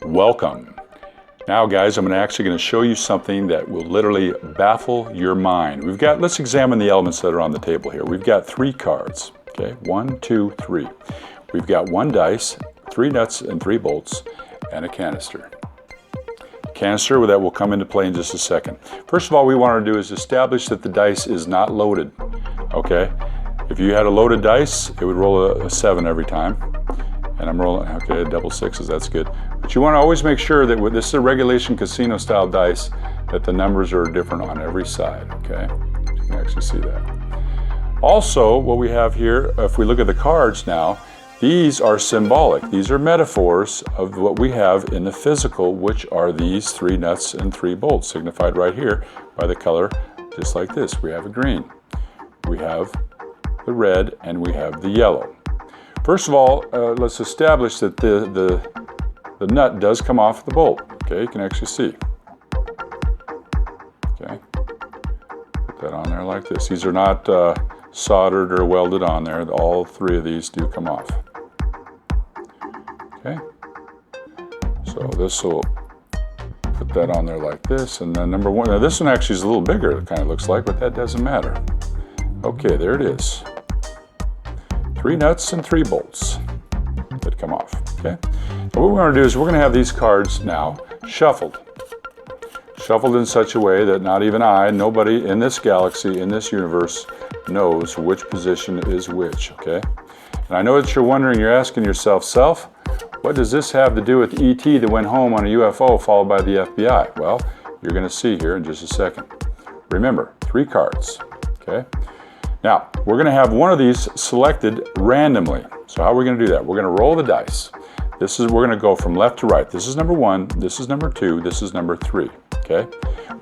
Welcome. Now guys, I'm actually going to show you something that will literally baffle your mind. Let's examine the elements that are on the table here. We've got 3 cards, okay? 1, 2, 3. We've got 1 dice, 3 nuts and 3 bolts, and a canister. Canister that will come into play in just a second. First of all, we want to do is establish that the dice is not loaded, okay? If you had a loaded dice, it would roll a 7 every time. And I'm rolling, okay, double 6s, that's good. But you want to always make sure that this is a regulation casino style dice, that the numbers are different on every side, okay? You can actually see that. Also, what we have here, if we look at the cards now, these are symbolic. These are metaphors of what we have in the physical, which are these 3 nuts and 3 bolts, signified right here by the color, just like this. We have a green, we have the red, and we have the yellow. First of all, let's establish that the nut does come off the bolt. Okay, you can actually see. Okay, put that on there like this. These are not soldered or welded on there. All 3 of these do come off. Okay, so this will put that on there like this, and then number 1. Now this one actually is a little bigger. It kind of looks like, but that doesn't matter. Okay, there it is. 3 nuts and 3 bolts that come off, okay? And what we're going to do is we're going to have these cards now shuffled. Shuffled in such a way that not even nobody in this galaxy, in this universe, knows which position is which, okay? And I know that you're wondering, you're asking yourself, Self, what does this have to do with E.T. that went home on a UFO followed by the FBI? Well, you're going to see here in just a second. Remember, 3 cards, okay? Now, we're going to have one of these selected randomly. So how are we going to do that? We're going to roll the dice. We're going to go from left to right. This is number 1, this is number 2, this is number 3, okay?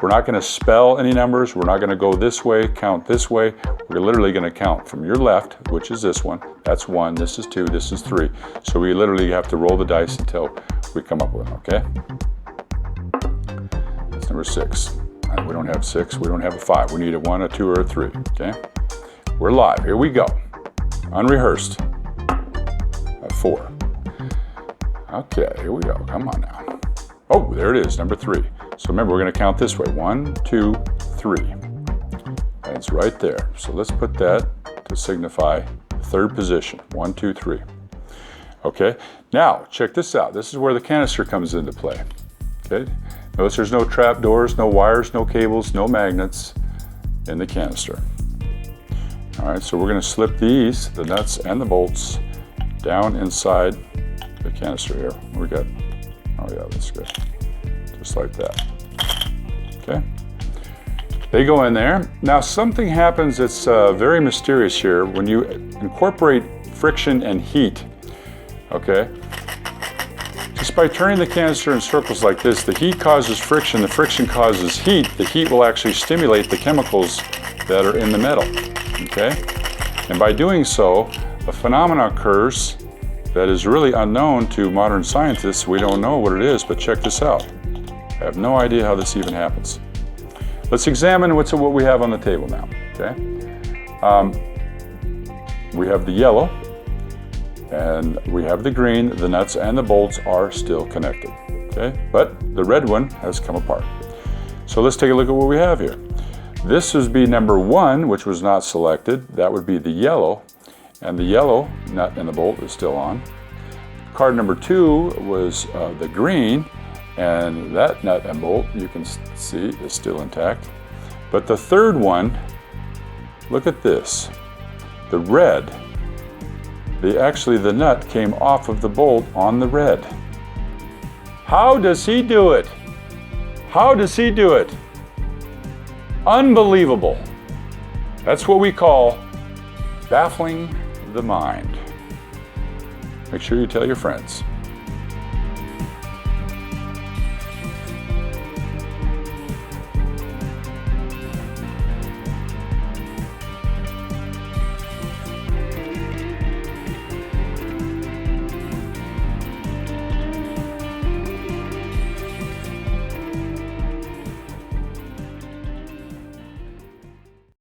We're not going to spell any numbers. We're not going to go this way, count this way. We're literally going to count from your left, which is this one. That's 1, this is 2, this is 3. So we literally have to roll the dice until we come up with them, okay? That's number 6. We don't have 6, we don't have a 5. We need a 1, a 2, or a 3, okay? We're live, here we go. Unrehearsed. At 4. Okay, here we go, come on now. Oh, there it is, number 3. So remember, we're gonna count this way. 1, 2, 3. And it's right there. So let's put that to signify the 3rd position. 1, 2, 3. Okay, now check this out. This is where the canister comes into play. Okay, notice there's no trap doors, no wires, no cables, no magnets in the canister. All right, so we're going to slip these, the nuts and the bolts, down inside the canister here. We got, oh yeah, that's good. Just like that. Okay. They go in there. Now something happens that's very mysterious here when you incorporate friction and heat. Okay. Just by turning the canister in circles like this, the heat causes friction, the friction causes heat. The heat will actually stimulate the chemicals that are in the metal. Okay? And by doing so, a phenomenon occurs that is really unknown to modern scientists. We don't know what it is, but check this out. I have no idea how this even happens. Let's examine what we have on the table now, okay? We have the yellow, and we have the green. The nuts and the bolts are still connected, okay? But the red one has come apart. So let's take a look at what we have here. This would be number 1, which was not selected. That would be the yellow, and the yellow nut and the bolt is still on. Card number 2 was the green, and that nut and bolt, you can see, is still intact. But the 3rd one, look at this. The red, the nut came off of the bolt on the red. How does he do it? How does he do it? Unbelievable. That's what we call baffling the mind. Make sure you tell your friends.